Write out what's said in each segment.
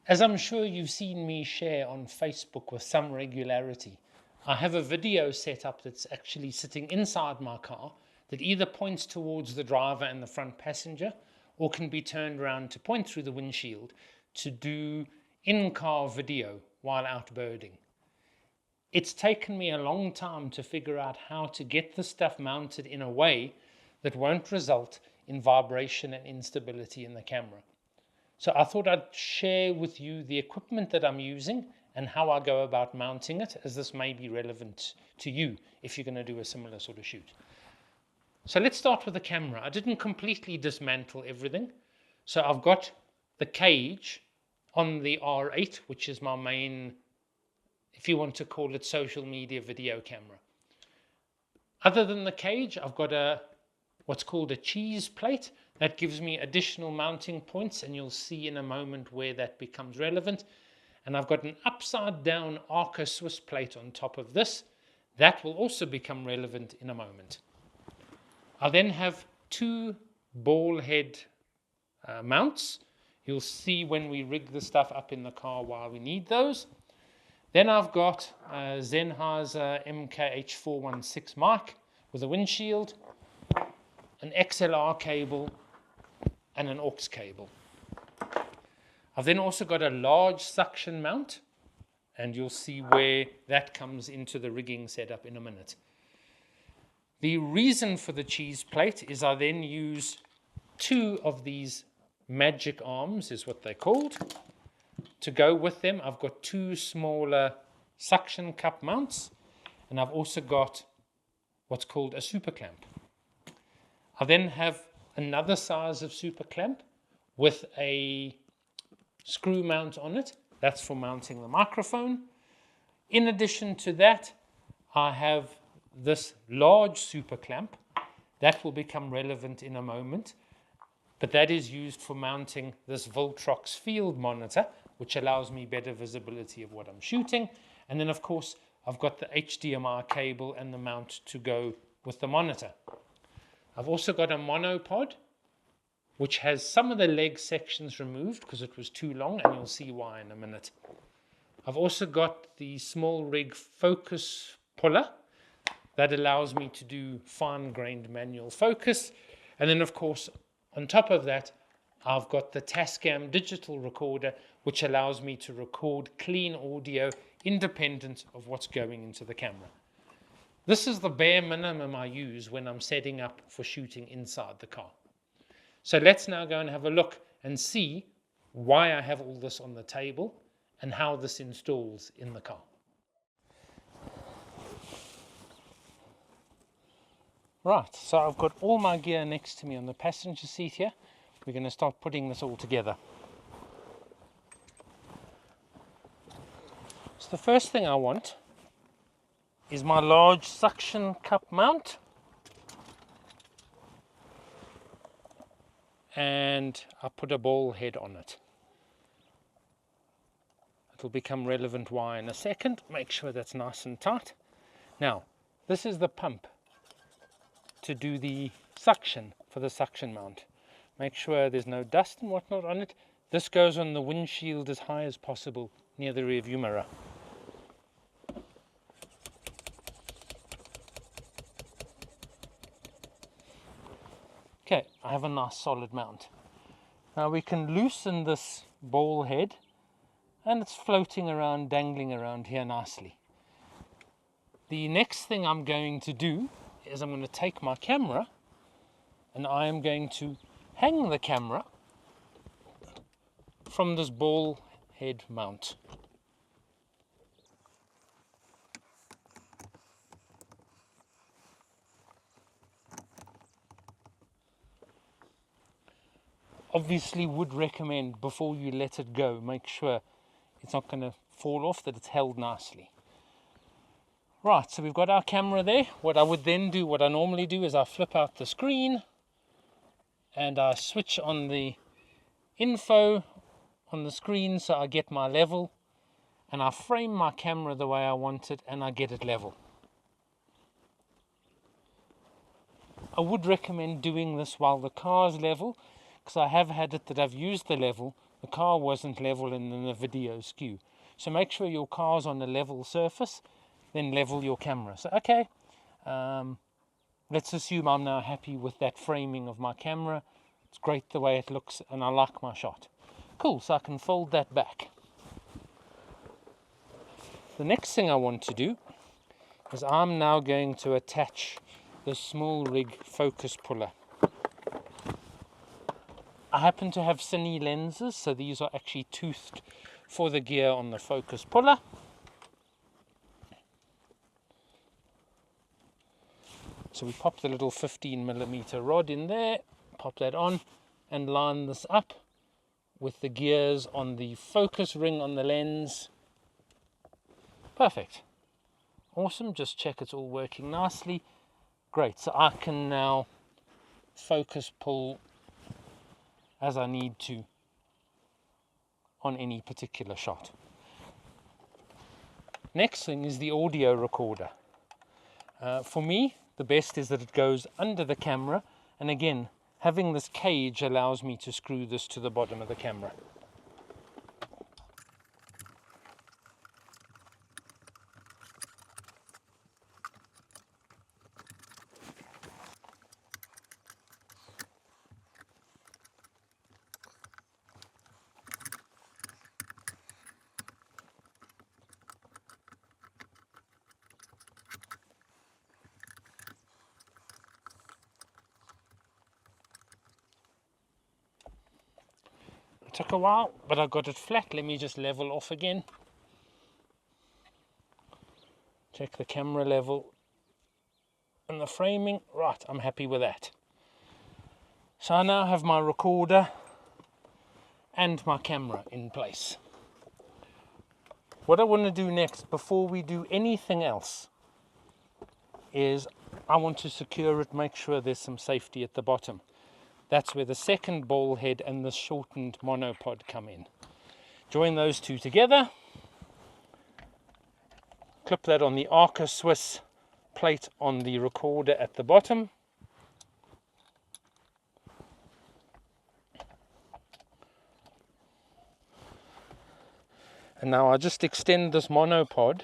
As I'm sure you've seen me share on Facebook with some regularity, I have a video set up that's actually sitting inside my car that either points towards the driver and the front passenger or can be turned around to point through the windshield to do in-car video while out birding. It's taken me a long time to figure out how to get this stuff mounted in a way that won't result in vibration and instability in the camera. So I thought I'd share with you the equipment that I'm using and how I go about mounting it, as this may be relevant to you if you're going to do a similar sort of shoot. So let's start with the camera. I didn't completely dismantle everything. So I've got the cage on the R8, which is my main, if you want to call it, social media video camera. Other than the cage, I've got what's called a cheese plate. That gives me additional mounting points, and you'll see in a moment where that becomes relevant. And I've got an upside down Arca Swiss plate on top of this. That will also become relevant in a moment. I then have two ball head mounts. You'll see when we rig the stuff up in the car why we need those. Then I've got a Sennheiser MKH416 mic with a windshield, an XLR cable, and an aux cable. I've then also got a large suction mount, and you'll see where that comes into the rigging setup in a minute. The reason for the cheese plate is I then use two of these magic arms, is what they're called. To go with them, I've got two smaller suction cup mounts, and I've also got what's called a super clamp. I then have another size of super clamp with a screw mount on it. That's for mounting the microphone. In addition to that, I have this large super clamp. That will become relevant in a moment, but that is used for mounting this Voltrox field monitor, which allows me better visibility of what I'm shooting. And then, of course, I've got the HDMI cable and the mount to go with the monitor. I've also got a monopod, which has some of the leg sections removed because it was too long, and you'll see why in a minute. I've also got the small rig focus puller that allows me to do fine-grained manual focus. And then, of course, on top of that, I've got the Tascam digital recorder, which allows me to record clean audio independent of what's going into the camera. This is the bare minimum I use when I'm setting up for shooting inside the car. So let's now go and have a look and see why I have all this on the table and how this installs in the car. Right, so I've got all my gear next to me on the passenger seat here. We're going to start putting this all together. So the first thing I want is my large suction cup mount, and I put a ball head on it. It'll become relevant why in a second. Make sure that's nice and tight. Now, this is the pump to do the suction for the suction mount. Make sure there's no dust and whatnot on it. This goes on the windshield as high as possible near the rear view mirror. Okay, I have a nice solid mount. Now we can loosen this ball head, and it's floating around, dangling around here nicely. The next thing I'm going to do is I'm going to take my camera and I am going to hang the camera from this ball head mount. Obviously would recommend before you let it go, make sure it's not going to fall off, that it's held nicely. Right, so we've got our camera there. What I would then do, what I normally do, is I flip out the screen and I switch on the info on the screen so I get my level, and I frame my camera the way I want it and I get it level. I would recommend doing this while the car is level, because I have had it that I've used the the car wasn't level and then the video skew. So make sure your car's on a level surface, then level your camera. So okay, let's assume I'm now happy with that framing of my camera. It's great the way it looks and I like my shot. Cool, so I can fold that back. The next thing I want to do is I'm now going to attach the small rig focus puller. I happen to have cine lenses, so these are actually toothed for the gear on the focus puller. So we pop the little 15mm rod in there, pop that on, and line this up with the gears on the focus ring on the lens. Perfect. Awesome, just check it's all working nicely. Great, so I can now focus pull as I need to on any particular shot. Next thing is the audio recorder. For me, the best is that it goes under the camera, and again, having this cage allows me to screw this to the bottom of the camera. Took a while, but I got it flat. Let me just level off again. Check the camera level and the framing. Right, I'm happy with that. So I now have my recorder and my camera in place. What I want to do next, before we do anything else, is I want to secure it, make sure there's some safety at the bottom. That's where the second ball head and the shortened monopod come in. Join those two together. Clip that on the Arca Swiss plate on the recorder at the bottom. And now I just extend this monopod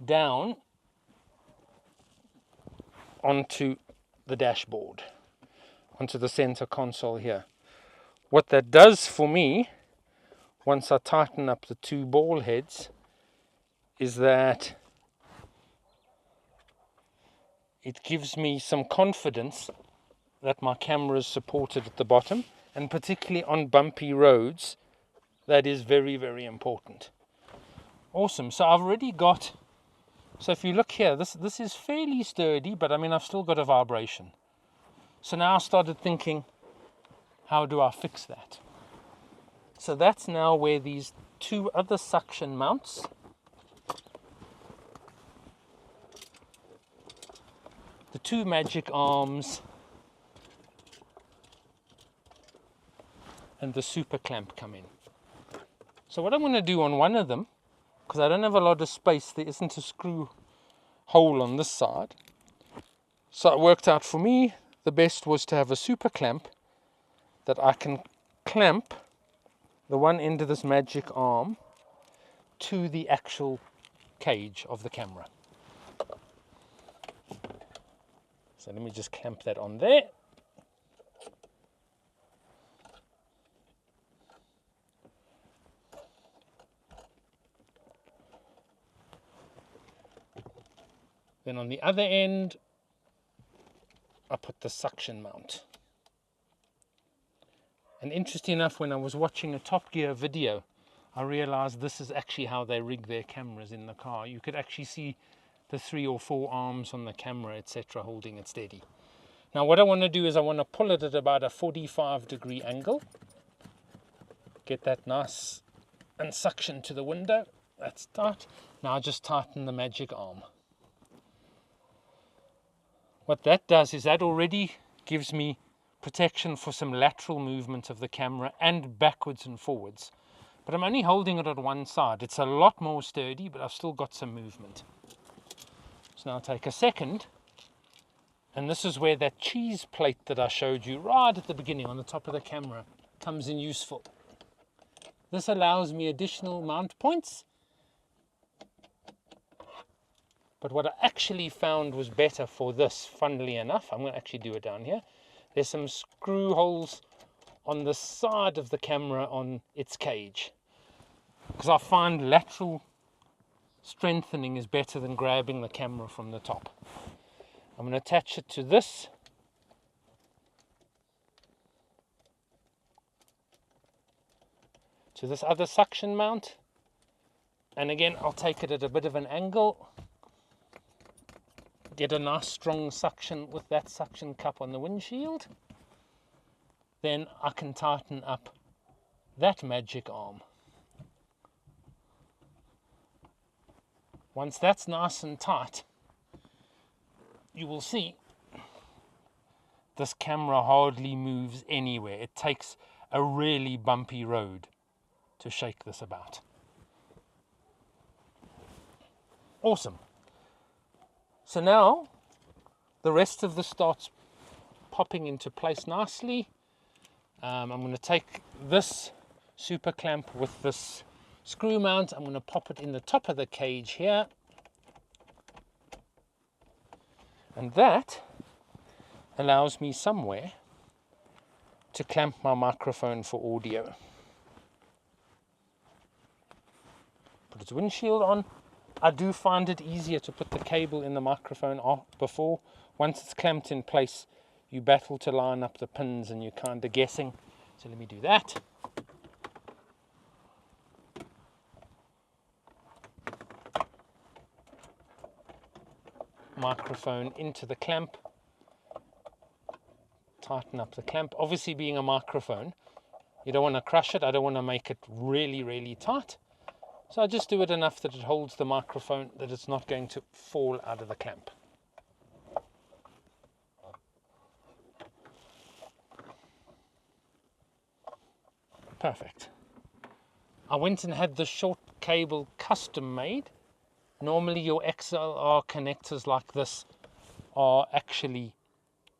down onto the dashboard, onto the center console here. What that does for me, once I tighten up the two ball heads, is that it gives me some confidence that my camera is supported at the bottom, and particularly on bumpy roads, that is very, very important. Awesome. So I've already got, so if you look here, this is fairly sturdy, but I mean, I've still got a vibration. So now I started thinking, how do I fix that? So that's now where these two other suction mounts, the two magic arms, and the super clamp come in. So what I'm going to do on one of them, because I don't have a lot of space, there isn't a screw hole on this side. So it worked out for me, the best was to have a super clamp that I can clamp the one end of this magic arm to the actual cage of the camera. So let me just clamp that on there. Then on the other end, I put the suction mount. And interesting enough, when I was watching a Top Gear video, I realized this is actually how they rig their cameras in the car. You could actually see the 3 or 4 arms on the camera, etc., holding it steady. Now what I want to do is I want to pull it at about a 45-degree angle. Get that nice and suction to the window. That's tight. Now I just tighten the magic arm. What that does is that already gives me protection for some lateral movement of the camera and backwards and forwards. But I'm only holding it on one side. It's a lot more sturdy, but I've still got some movement. So now I'll take a second, and this is where that cheese plate that I showed you right at the beginning on the top of the camera comes in useful. This allows me additional mount points. But what I actually found was better for this, funnily enough, I'm going to actually do it down here. There's some screw holes on the side of the camera on its cage. Because I find lateral strengthening is better than grabbing the camera from the top. I'm going to attach it to this. To this other suction mount. And again, I'll take it at a bit of an angle. Get a nice strong suction with that suction cup on the windshield. Then I can tighten up that magic arm. Once that's nice and tight, you will see this camera hardly moves anywhere. It takes a really bumpy road to shake this about. Awesome. So now the rest of this starts popping into place nicely. I'm going to take this super clamp with this screw mount. I'm going to pop it in the top of the cage here. And that allows me somewhere to clamp my microphone for audio. Put its windshield on. I do find it easier to put the cable in the microphone before. Once it's clamped in place, you battle to line up the pins and you're kind of guessing. So let me do that. Microphone into the clamp. Tighten up the clamp. Obviously, being a microphone, you don't want to crush it. I don't want to make it really, really tight. So I just do it enough that it holds the microphone, that it's not going to fall out of the clamp. Perfect. I went and had the short cable custom made. Normally your XLR connectors like this are actually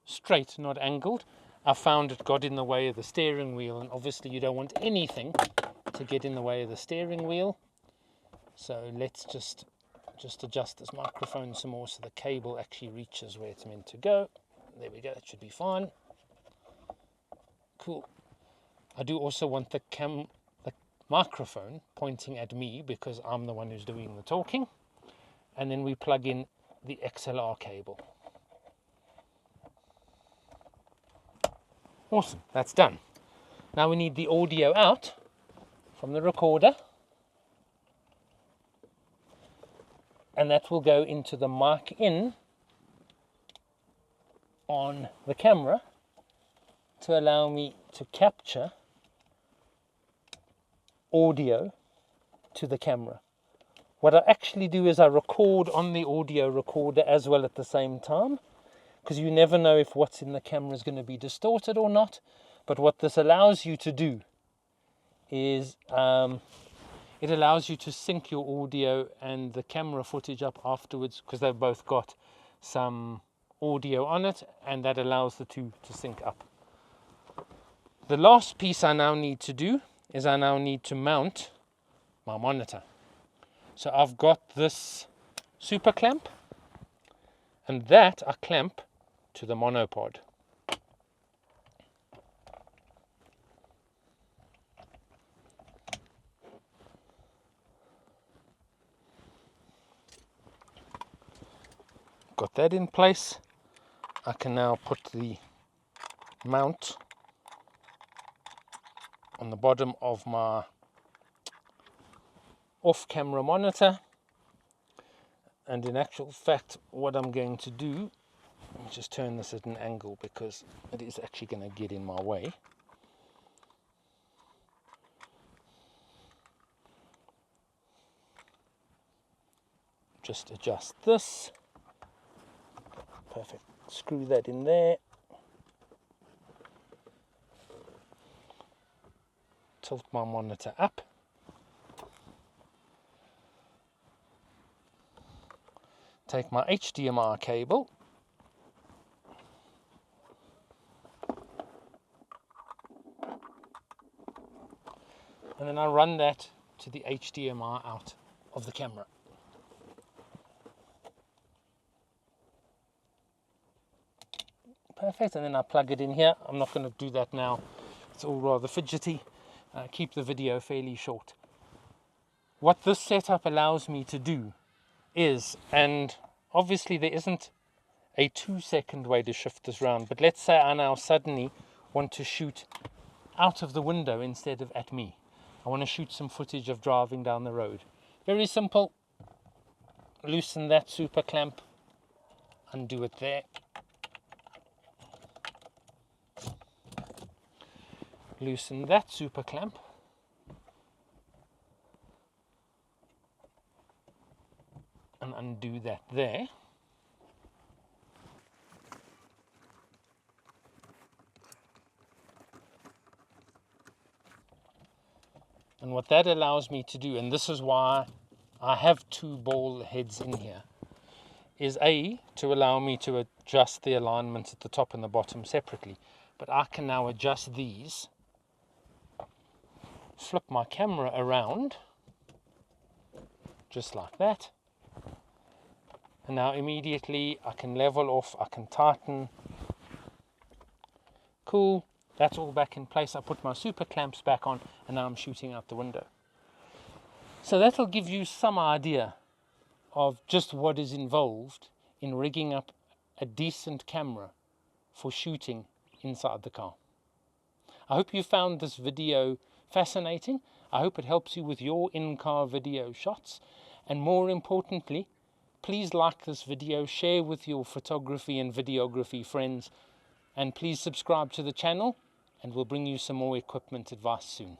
straight, not angled. I found it got in the way of the steering wheel, and obviously you don't want anything to get in the way of the steering wheel. So let's just adjust this microphone some more so the cable actually reaches where it's meant to go. There we go, that should be fine. Cool. I do also want the microphone pointing at me because I'm the one who's doing the talking. And then we plug in the XLR cable. Awesome, that's done. Now we need the audio out from the recorder. And that will go into the mic in on the camera to allow me to capture audio to the camera. What I actually do is I record on the audio recorder as well at the same time, because you never know if what's in the camera is going to be distorted or not. But what this allows you to do is it allows you to sync your audio and the camera footage up afterwards, because they've both got some audio on it, and that allows the two to sync up. The last piece I now need to do is I now need to mount my monitor. So I've got this super clamp, and that I clamp to the monopod. Got that in place. I can now put the mount on the bottom of my off-camera monitor, and in actual fact what I'm going to do, let me just turn this at an angle because it is actually going to get in my way. Just adjust this. Perfect. Screw that in there. Tilt my monitor up. Take my HDMI cable. and then I run that to the HDMI out of the camera. Perfect, and then I plug it in here. I'm not going to do that now. It's all rather fidgety. Keep the video fairly short. What this setup allows me to do is, and obviously there isn't a 2-second way to shift this round, but let's say I now suddenly want to shoot out of the window instead of at me. I want to shoot some footage of driving down the road. Very simple. Loosen that super clamp, undo it there. Loosen that super clamp. And undo that there. And what that allows me to do, and this is why I have 2 ball heads in here, is A, to allow me to adjust the alignment at the top and the bottom separately. But I can now adjust these, flip my camera around, just like that. And now immediately I can level off, I can tighten. Cool. That's all back in place. I put my super clamps back on, and now I'm shooting out the window. So that'll give you some idea of just what is involved in rigging up a decent camera for shooting inside the car. I hope you found this video fascinating. I hope it helps you with your in-car video shots. And more importantly, please like this video, share with your photography and videography friends, and please subscribe to the channel, and we'll bring you some more equipment advice soon.